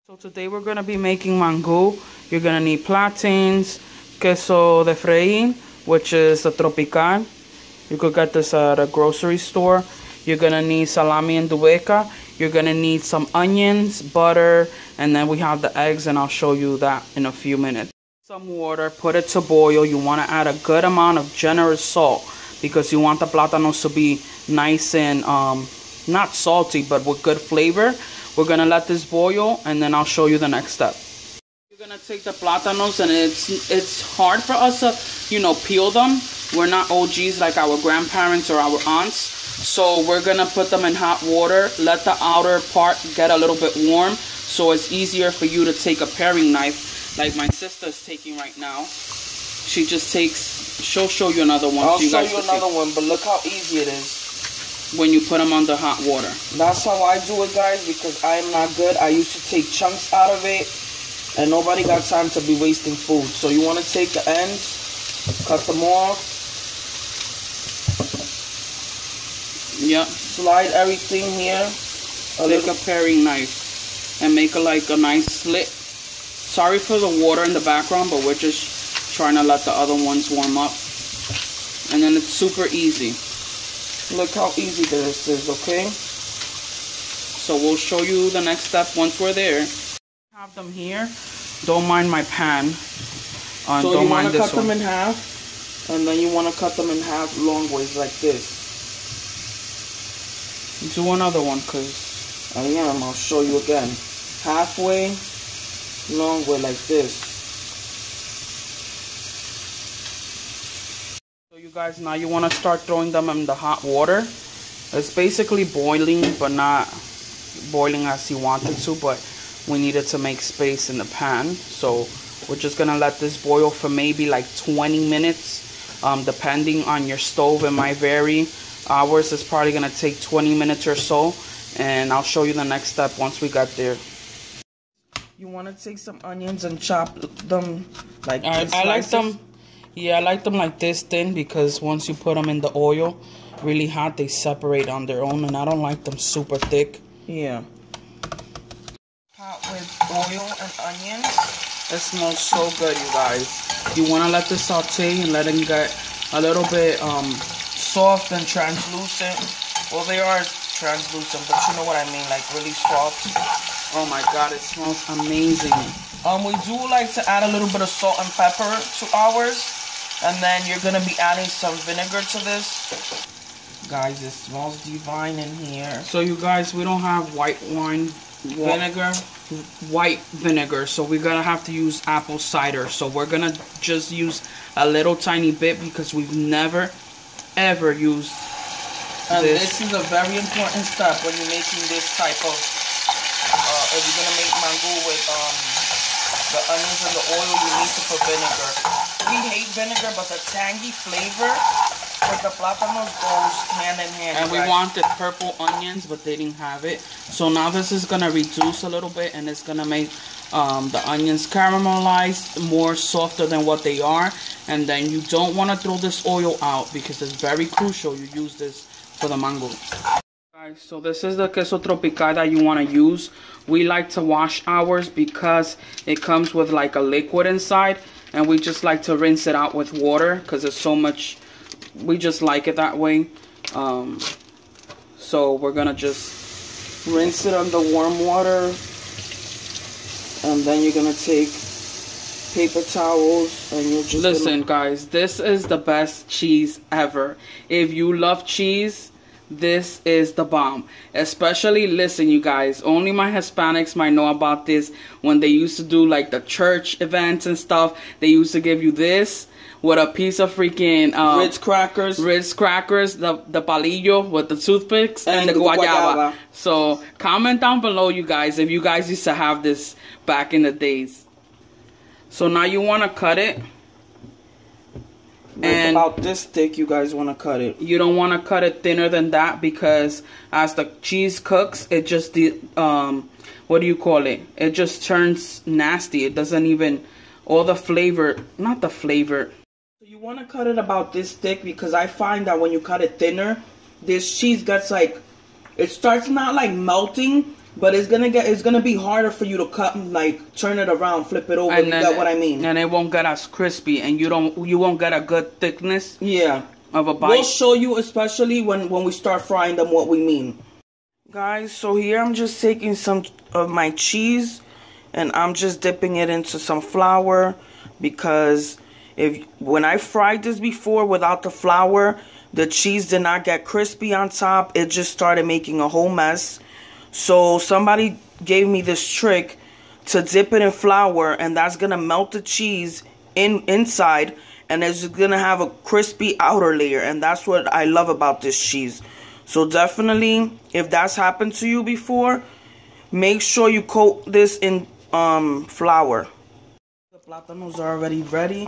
So today we're going to be making mangu. You're going to need plantains, queso de freír, which is the tropical. You could get this at a grocery store. You're going to need salami and dueca. You're going to need some onions, butter, and then we have the eggs, and I'll show you that in a few minutes. Some water, put it to boil. You want to add a good amount of generous salt because you want the plátanos to be nice and not salty, but with good flavor. We're going to let this boil, and then I'll show you the next step. You're going to take the plátanos, and it's hard for us to, peel them. We're not OGs like our grandparents or our aunts. So we're going to put them in hot water, let the outer part get a little bit warm, so it's easier for you to take a paring knife like my sister's taking right now. She'll show you another one. I'll show you another one, but look how easy it is. When you put them under hot water. That's how I do it, guys, because I am not good. I used to take chunks out of it, and nobody got time to be wasting food. So you want to take the ends, cut them off. Yep. Slide everything here. Take a paring knife and make a nice slit. Sorry for the water in the background, but we're just trying to let the other ones warm up. And then it's super easy. Look how easy this is, okay? So we'll show you the next step once we're there. Have them here. Don't mind my pan. So you want to cut them in half, and then you want to cut them in half long ways like this. Do another one, cause I'll show you again. Halfway, long way like this. So you guys, now you want to start throwing them in the hot water. It's basically boiling, but not boiling as you want it to, but we needed to make space in the pan. So we're just going to let this boil for maybe like 20 minutes, depending on your stove. It might vary. Ours is probably going to take 20 minutes or so, and I'll show you the next step once we got there. You want to take some onions and chop them like this. I like them. Yeah, I like them like this thin because once you put them in the oil really hot, they separate on their own, and I don't like them super thick. Yeah. Hot with oil and onions. It smells so good, you guys. You want to let this saute and let it get a little bit soft and translucent. Well, they are translucent, but you know what I mean, like really soft. Oh my God, it smells amazing. We do like to add a little bit of salt and pepper to ours. And then you're going to be adding some vinegar to this. Guys, it smells divine in here. So you guys, we don't have white wine vinegar. White vinegar. So we're going to have to use apple cider. So we're going to just use a little tiny bit because we've never, ever used this is a very important step when you're making this type of, if you're going to make mangu with the onions and the oil, you need to put vinegar. We hate vinegar, but the tangy flavor with the plátanos goes hand in hand. And we wanted purple onions, but they didn't have it. So now this is going to reduce a little bit, and it's going to make the onions caramelize, more softer than what they are. And then you don't want to throw this oil out because it's very crucial you use this for the mango. Guys, so this is the queso tropical that you want to use. We like to wash ours because it comes with like a liquid inside, and we just like to rinse it out with water because it's so much. We just like it that way. So we're gonna just rinse it under warm water, and then you're gonna take paper towels and you're just listen, guys. This is the best cheese ever. If you love cheese, this is the bomb. Especially, listen, you guys, only my Hispanics might know about this. When they used to do like the church events and stuff, they used to give you this with a piece of freaking Ritz crackers, the palillo with the toothpicks, and the guayaba. So comment down below, you guys, if you guys used to have this back in the days. So now you want to cut it. And about this thick, you guys want to cut it. You don't want to cut it thinner than that because as the cheese cooks, it just what do you call it? It just turns nasty. It doesn't even all the flavor, not the flavor. So you want to cut it about this thick because I find that when you cut it thinner, this cheese gets like, it starts not like melting, But it's gonna be harder for you to cut, like turn it around, flip it over. And you got what I mean? And it won't get as crispy, and you won't get a good thickness. Yeah. Of a bite. We'll show you, especially when we start frying them, what we mean. Guys, so here I'm just taking some of my cheese, and I'm just dipping it into some flour, because when I fried this before without the flour, the cheese did not get crispy on top. It just started making a whole mess. So somebody gave me this trick to dip it in flour, and that's gonna melt the cheese inside, and it's just gonna have a crispy outer layer, and that's what I love about this cheese. So definitely, if that's happened to you before, make sure you coat this in flour. The plátanos are already ready.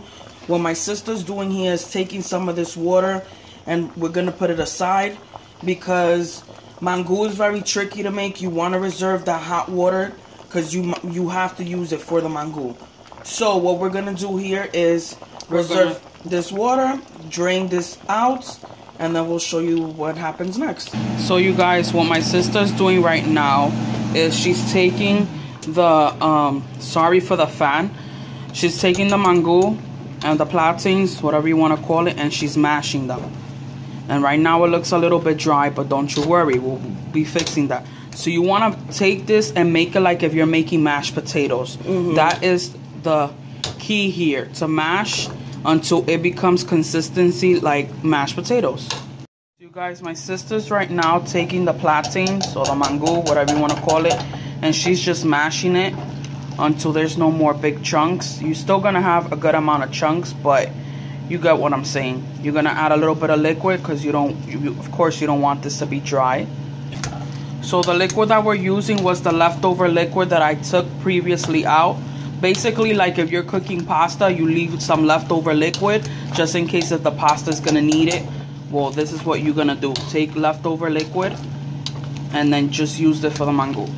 What my sister's doing here is taking some of this water, and we're gonna put it aside, because mango is very tricky to make. You want to reserve that hot water, because you have to use it for the mango. So what we're gonna do here is reserve this water, drain this out, and then we'll show you what happens next. So you guys, what my sister's doing right now is she's taking the sorry for the fan, she's taking the mango and the plantains, whatever you want to call it, and she's mashing them. And right now it looks a little bit dry, but don't you worry, we'll be fixing that. So you want to take this and make it like if you're making mashed potatoes. That is the key here, to mash until it becomes consistency like mashed potatoes. You guys, my sister's right now taking the plantains or the mango, whatever you want to call it, and she's just mashing it until there's no more big chunks. You're still gonna have a good amount of chunks, but you get what I'm saying. You're gonna add a little bit of liquid, because of course you don't want this to be dry. So the liquid that we're using was the leftover liquid that I took previously out. Basically, like if you're cooking pasta, you leave some leftover liquid just in case if the pasta is gonna need it. Well, this is what you're gonna do. Take leftover liquid and then just use it for the mango.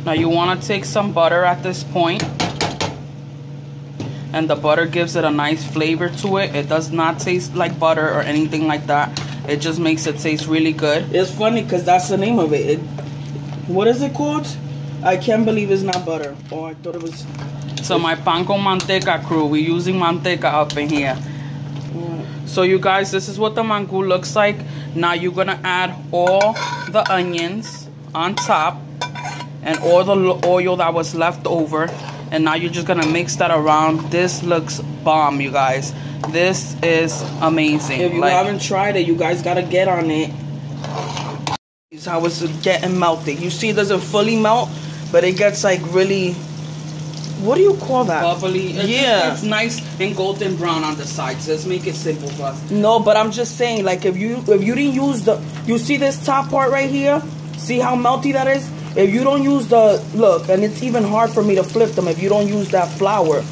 Now you wanna take some butter at this point, and the butter gives it a nice flavor to it. It does not taste like butter or anything like that. It just makes it taste really good. It's funny because that's the name of it. What is it called? I can't believe it's not butter. Oh, I thought it was. So my pan con manteca crew, we're using manteca up in here. So you guys, this is what the mango looks like. Now you're gonna add all the onions on top and all the oil that was left over. And now you're just gonna mix that around. This looks bomb, you guys. This is amazing. If you haven't tried it, you guys gotta get on it. This is how it's getting melted. You see, it doesn't fully melt, but it gets like really. What do you call that? Bubbly. Yeah. It's nice and golden brown on the sides. Let's make it simple for us. No, but I'm just saying, like if you didn't use you see this top part right here? See how melty that is? If you don't use look, and it's even hard for me to flip them if you don't use that flour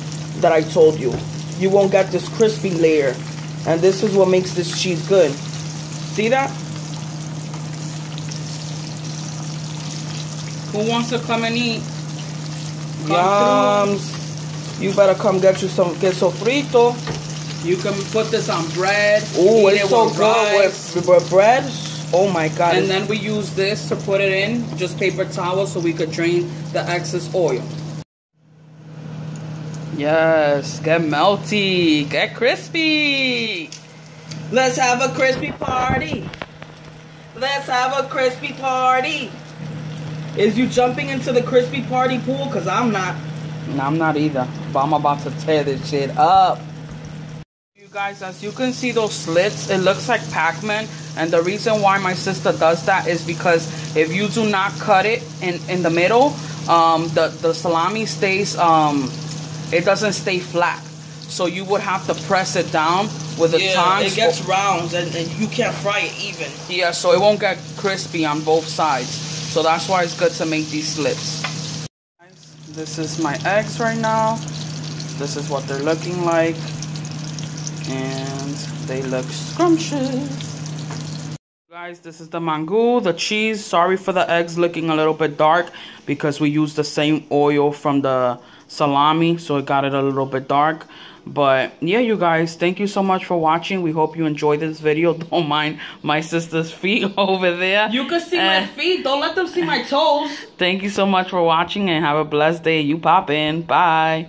that I told you. You won't get this crispy layer. And this is what makes this cheese good. See that? Who wants to come and eat? Yums. You better come get you some queso frito. You can put this on bread. Oh, it's so good with bread. Oh my God. And then we use this to put it in, just paper towel, so we could drain the excess oil. Yes, get melty, get crispy. Let's have a crispy party. Let's have a crispy party. Is you jumping into the crispy party pool? Because I'm not. No, I'm not either. But I'm about to tear this shit up. You guys, as you can see those slits, it looks like Pac-Man. And the reason why my sister does that is because if you do not cut it in the middle, the salami stays, it doesn't stay flat. So you would have to press it down with the tongs. It gets round and you can't fry it even. Yeah, so it won't get crispy on both sides. So that's why it's good to make these slits. This is my eggs right now. This is what they're looking like. And they look scrumptious. Guys, this is the mango, the cheese. Sorry for the eggs looking a little bit dark because we used the same oil from the salami, so it got it a little bit dark. But yeah, you guys, thank you so much for watching. We hope you enjoyed this video. Don't mind my sister's feet over there. You can see my feet. Don't let them see my toes. Thank you so much for watching and have a blessed day. You pop in. Bye.